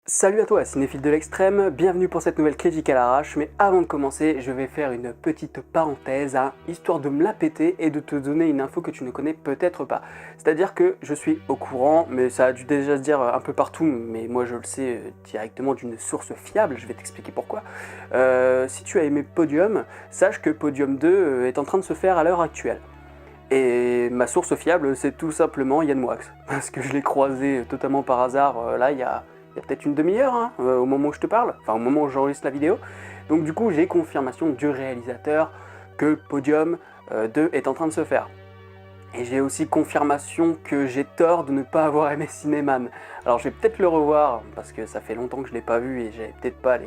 Salut à toi, cinéphile de l'extrême, bienvenue pour cette nouvelle critique à l'arrache, mais avant de commencer, je vais faire une petite parenthèse, histoire de me la péter et de te donner une info que tu ne connais peut-être pas. C'est-à-dire que je suis au courant, mais ça a dû déjà se dire un peu partout, mais moi je le sais directement d'une source fiable, je vais t'expliquer pourquoi. Si tu as aimé Podium, sache que Podium 2 est en train de se faire à l'heure actuelle. Et ma source fiable, c'est tout simplement Yann Moix, parce que je l'ai croisé totalement par hasard, là, il y a peut-être une demi-heure, au moment où je te parle, enfin au moment où j'enregistre la vidéo. Donc du coup, j'ai confirmation du réalisateur que Podium 2 est en train de se faire. Et j'ai aussi confirmation que j'ai tort de ne pas avoir aimé Cinéman. Alors je vais peut-être le revoir, parce que ça fait longtemps que je ne l'ai pas vu et j'avais peut-être pas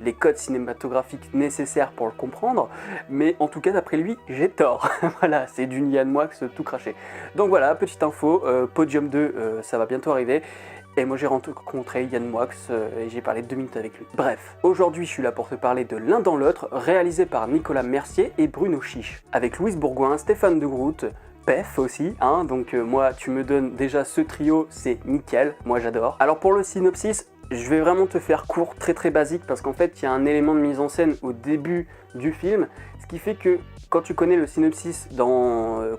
les codes cinématographiques nécessaires pour le comprendre, mais en tout cas d'après lui, j'ai tort. Voilà, c'est du Yann Moix tout craché. Donc voilà, petite info, Podium 2, ça va bientôt arriver. Et moi j'ai rencontré Yann Moix et j'ai parlé 2 minutes avec lui. Bref, aujourd'hui je suis là pour te parler de L'un dans l'autre, réalisé par Nicolas Mercier et Bruno Chiche, avec Louise Bourgoin, Stéphane de Groot, Pef aussi, donc moi tu me donnes déjà ce trio, c'est nickel, moi j'adore. Alors pour le synopsis, je vais vraiment te faire court, très basique, parce qu'en fait il y a un élément de mise en scène au début du film, ce qui fait que quand tu connais le synopsis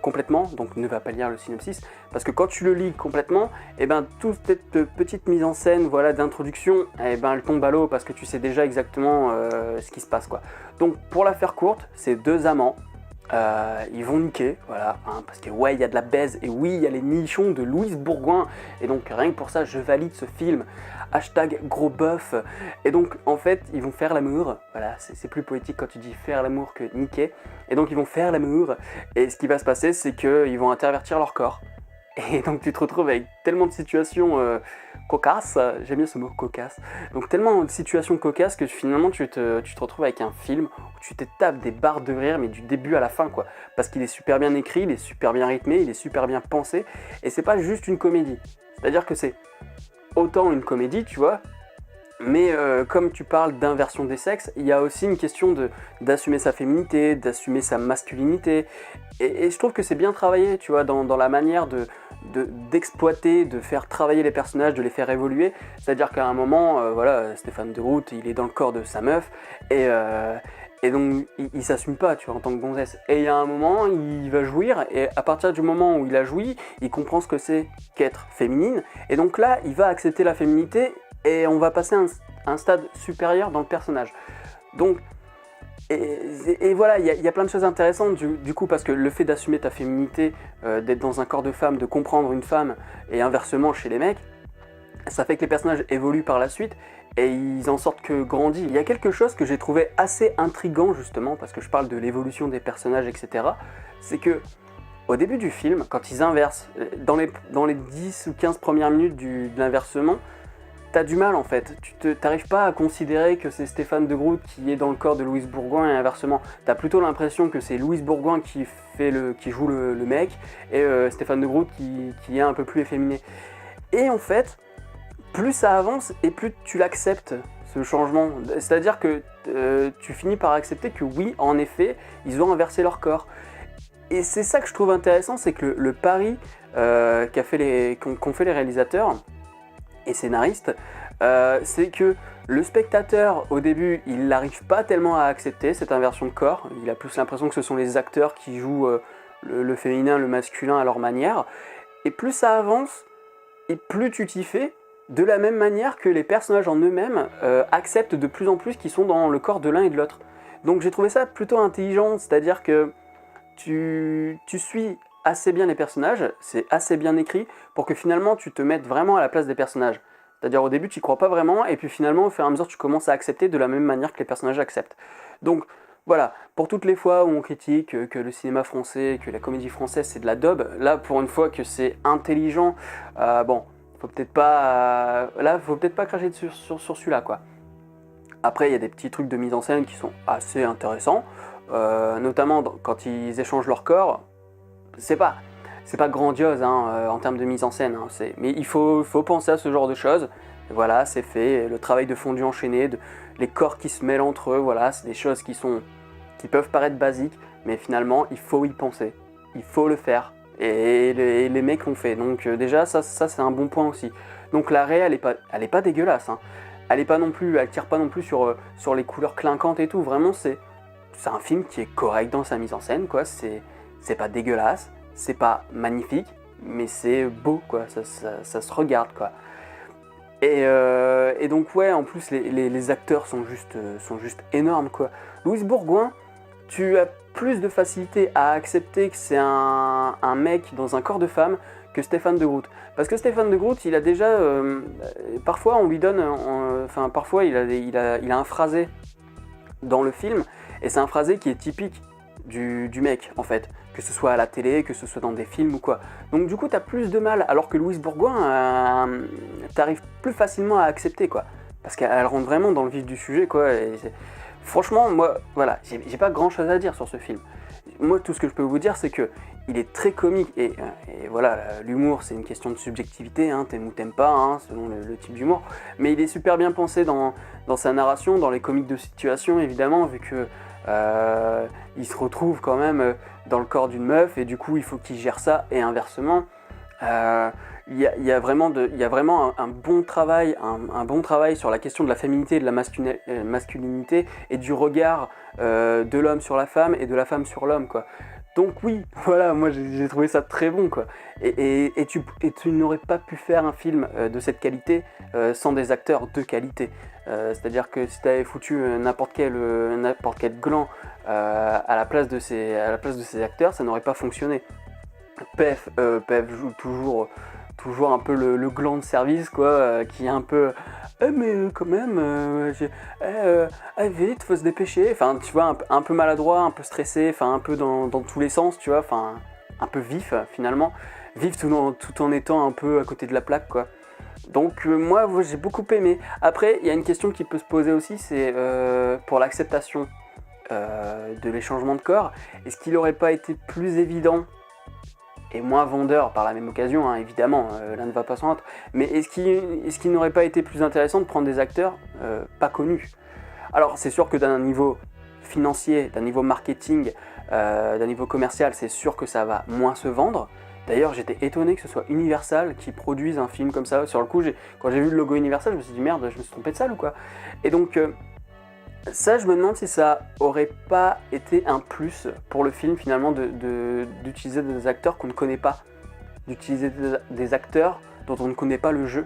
complètement, donc ne va pas lire le synopsis, parce que quand tu le lis complètement, et ben toute cette petite mise en scène voilà, d'introduction, elle tombe à l'eau parce que tu sais déjà exactement ce qui se passe quoi. Donc pour la faire courte, c'est deux amants. Ils vont niquer, voilà, parce que ouais, il y a de la baise, et oui, il y a les nichons de Louise Bourgoin, et donc rien que pour ça, je valide ce film, hashtag gros bœuf, et donc en fait, ils vont faire l'amour, voilà, c'est plus poétique quand tu dis faire l'amour que niquer, et donc ils vont faire l'amour, et ce qui va se passer, c'est qu'ils vont intervertir leur corps, et donc tu te retrouves avec tellement de situations cocasses, j'aime bien ce mot cocasse, donc tellement de situations cocasses que finalement tu te retrouves avec un film où tu te tapes des barres de rire mais du début à la fin quoi, parce qu'il est super bien écrit, il est super bien rythmé, il est super bien pensé, et c'est pas juste une comédie, c'est-à-dire que c'est autant une comédie tu vois, mais comme tu parles d'inversion des sexes, il y a aussi une question d'assumer sa féminité, d'assumer sa masculinité. Et je trouve que c'est bien travaillé, tu vois, dans la manière d'exploiter, de faire travailler les personnages, de les faire évoluer. C'est-à-dire qu'à un moment, voilà, Stéphane de Groot, il est dans le corps de sa meuf, et donc il s'assume pas, tu vois, en tant que gonzesse. Et il y a un moment, il va jouir, et à partir du moment où il a joui, il comprend ce que c'est qu'être féminine. Et donc là, il va accepter la féminité, et on va passer à un stade supérieur dans le personnage. Donc, et voilà, il y a plein de choses intéressantes du coup, parce que le fait d'assumer ta féminité, d'être dans un corps de femme, de comprendre une femme, et inversement chez les mecs, ça fait que les personnages évoluent par la suite, et ils en sortent que grandis. Il y a quelque chose que j'ai trouvé assez intriguant justement, parce que je parle de l'évolution des personnages, etc. C'est que, au début du film, quand ils inversent, dans les 10 ou 15 premières minutes de l'inversement, t'as du mal en fait, t'arrives pas à considérer que c'est Stéphane de Groot qui est dans le corps de Louise Bourgoin et inversement. T'as plutôt l'impression que c'est Louise Bourgoin qui joue le mec et Stéphane de Groot qui est un peu plus efféminé. Et en fait, plus ça avance et plus tu l'acceptes, ce changement. C'est-à-dire que tu finis par accepter que oui, en effet, ils ont inversé leur corps. Et c'est ça que je trouve intéressant, c'est que le pari qu'ont fait les réalisateurs et scénaristes, c'est que le spectateur, au début, il n'arrive pas tellement à accepter cette inversion de corps. Il a plus l'impression que ce sont les acteurs qui jouent le féminin, le masculin à leur manière. Et plus ça avance, et plus tu t'y fais, de la même manière que les personnages en eux-mêmes acceptent de plus en plus qu'ils sont dans le corps de l'un et de l'autre. Donc j'ai trouvé ça plutôt intelligent, c'est-à-dire que tu suis assez bien les personnages, c'est assez bien écrit, pour que finalement tu te mettes vraiment à la place des personnages. C'est-à-dire au début tu y crois pas vraiment, et puis finalement au fur et à mesure tu commences à accepter de la même manière que les personnages acceptent. Donc voilà, pour toutes les fois où on critique que le cinéma français, que la comédie française c'est de la daube, là pour une fois que c'est intelligent, bon, faut peut-être pas, là faut peut-être pas cracher dessus, sur celui-là quoi. Après il y a des petits trucs de mise en scène qui sont assez intéressants, notamment quand ils échangent leur corps. C'est pas grandiose en termes de mise en scène, mais il faut penser à ce genre de choses. Voilà, c'est fait, le travail de fondu enchaîné, les corps qui se mêlent entre eux, voilà, c'est des choses qui peuvent paraître basiques, mais finalement il faut y penser, il faut le faire, et les mecs l'ont fait, donc déjà ça c'est un bon point aussi. Donc la réelle, elle est pas dégueulasse, hein. Elle tire pas non plus sur les couleurs clinquantes et tout. Vraiment, c'est un film qui est correct dans sa mise en scène, quoi. C'est pas dégueulasse, c'est pas magnifique, mais c'est beau, quoi. Ça se regarde, quoi. Et donc ouais, en plus les acteurs sont juste énormes, quoi. Louis Bourgoin, tu as plus de facilité à accepter que c'est un mec dans un corps de femme que Stéphane de Groot. Parce que Stéphane de Groot, il a déjà... parfois on lui donne... parfois il a un phrasé dans le film, et c'est un phrasé qui est typique du mec, en fait. Que ce soit à la télé, que ce soit dans des films ou quoi. Donc du coup, t'as plus de mal, alors que Louise Bourgoin, t'arrives plus facilement à accepter, quoi. Parce qu'elle rentre vraiment dans le vif du sujet, quoi. Franchement, moi, voilà, j'ai pas grand chose à dire sur ce film. Moi, tout ce que je peux vous dire, c'est que il est très comique, et voilà, l'humour, c'est une question de subjectivité, hein, t'aimes ou t'aimes pas, hein, selon le type d'humour. Mais il est super bien pensé dans sa narration, dans les comiques de situation, évidemment, vu que il se retrouve quand même dans le corps d'une meuf, et du coup il faut qu'il gère ça, et inversement. Il y a vraiment un bon travail, un bon travail sur la question de la féminité et de la masculinité, et du regard de l'homme sur la femme et de la femme sur l'homme, quoi. Donc oui, voilà, moi j'ai trouvé ça très bon, quoi. Et tu n'aurais pas pu faire un film de cette qualité sans des acteurs de qualité. C'est-à-dire que si tu avais foutu n'importe quel gland à la place de ces acteurs, ça n'aurait pas fonctionné. Pef joue toujours un peu le gland de service, quoi, qui est un peu mais quand même vite, faut se dépêcher, enfin tu vois, un peu maladroit, un peu stressé, enfin un peu dans tous les sens, tu vois, enfin un peu vif finalement, vif tout en étant un peu à côté de la plaque, quoi. Donc moi j'ai beaucoup aimé. Après il y a une question qui peut se poser aussi, c'est pour l'acceptation de les changements de corps, est-ce qu'il n'aurait pas été plus évident et moins vendeur par la même occasion, hein, évidemment, l'un ne va pas sans l'autre, mais est-ce qu'il n'aurait pas été plus intéressant de prendre des acteurs pas connus? Alors c'est sûr que d'un niveau financier, d'un niveau marketing, d'un niveau commercial, c'est sûr que ça va moins se vendre. D'ailleurs j'étais étonné que ce soit Universal qui produise un film comme ça. Sur le coup, quand j'ai vu le logo Universal, je me suis dit merde, je me suis trompé de salle ou quoi. Et donc ça, je me demande si ça aurait pas été un plus pour le film finalement d'utiliser des acteurs qu'on ne connaît pas, d'utiliser des acteurs dont on ne connaît pas le jeu.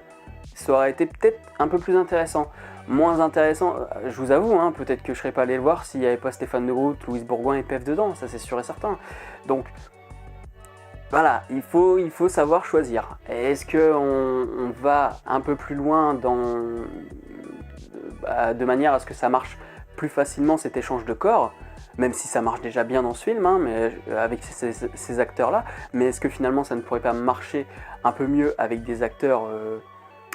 Ça aurait été peut-être un peu plus intéressant. Moins intéressant, je vous avoue, hein, peut-être que je serais pas allé le voir s'il n'y avait pas Stéphane de Groot, Louise Bourgoin et Pef dedans, ça c'est sûr et certain. Donc voilà, il faut savoir choisir. Est-ce qu'on va un peu plus loin de manière à ce que ça marche plus facilement cet échange de corps, même si ça marche déjà bien dans ce film, hein, mais avec ces acteurs-là, mais est-ce que finalement ça ne pourrait pas marcher un peu mieux avec des acteurs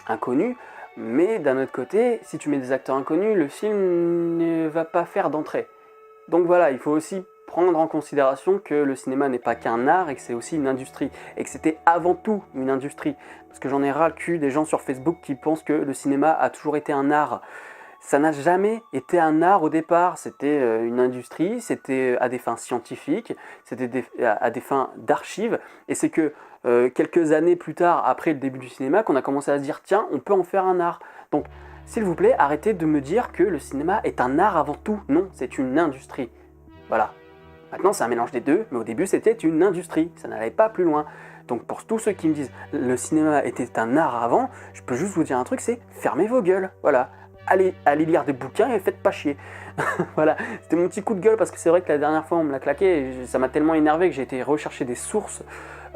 inconnus? Mais d'un autre côté, si tu mets des acteurs inconnus, le film ne va pas faire d'entrée. Donc voilà, il faut aussi prendre en considération que le cinéma n'est pas qu'un art et que c'est aussi une industrie, et que c'était avant tout une industrie. Parce que j'en ai ras le cul des gens sur Facebook qui pensent que le cinéma a toujours été un art. Ça n'a jamais été un art au départ, c'était une industrie, c'était à des fins scientifiques, c'était à des fins d'archives, et c'est que quelques années plus tard, après le début du cinéma, qu'on a commencé à se dire tiens, on peut en faire un art. Donc s'il vous plaît, arrêtez de me dire que le cinéma est un art avant tout. Non, c'est une industrie. Voilà. Maintenant c'est un mélange des deux, mais au début c'était une industrie, ça n'allait pas plus loin. Donc pour tous ceux qui me disent le cinéma était un art avant, je peux juste vous dire un truc, c'est fermez vos gueules, voilà. Allez lire des bouquins et faites pas chier. Voilà, c'était mon petit coup de gueule parce que c'est vrai que la dernière fois on me l'a claqué et ça m'a tellement énervé que j'ai été rechercher des sources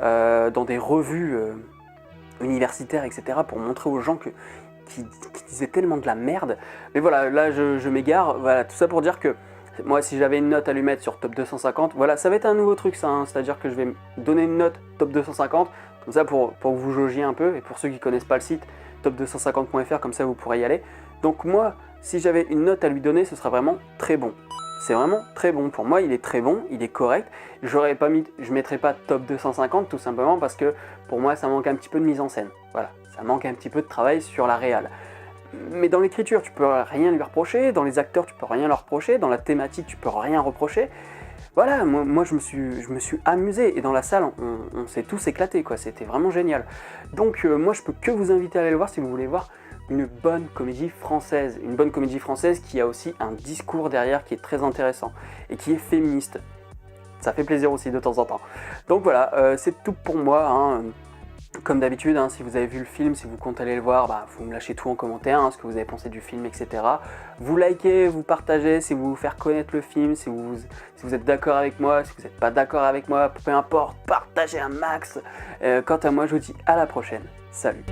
dans des revues universitaires, etc. pour montrer aux gens qui disaient tellement de la merde. Mais voilà, là je m'égare. Voilà, tout ça pour dire que moi si j'avais une note à lui mettre sur top 250, voilà, ça va être un nouveau truc ça, hein, c'est-à-dire que je vais donner une note top 250, comme ça pour que vous jaugiez un peu, et pour ceux qui ne connaissent pas le site, top250.fr, comme ça vous pourrez y aller. Donc moi, si j'avais une note à lui donner, ce serait vraiment très bon. C'est vraiment très bon. Pour moi, il est très bon, il est correct. Je mettrais pas top 250 tout simplement parce que pour moi, ça manque un petit peu de mise en scène. Voilà, ça manque un petit peu de travail sur la réal. Mais dans l'écriture, tu peux rien lui reprocher. Dans les acteurs, tu peux rien leur reprocher. Dans la thématique, tu peux rien reprocher. voilà, moi je me suis amusé, et dans la salle, on s'est tous éclatés, quoi, c'était vraiment génial. Donc moi je peux que vous inviter à aller le voir si vous voulez voir une bonne comédie française. Une bonne comédie française qui a aussi un discours derrière qui est très intéressant, et qui est féministe. Ça fait plaisir aussi de temps en temps. Donc voilà, c'est tout pour moi, hein. Comme d'habitude, hein, si vous avez vu le film, si vous comptez aller le voir, vous me lâchez tout en commentaire, hein, ce que vous avez pensé du film, etc. Vous likez, vous partagez, si vous voulez faire connaître le film, si vous êtes d'accord avec moi, si vous n'êtes pas d'accord avec moi, peu importe, partagez un max. Quant à moi, je vous dis à la prochaine. Salut.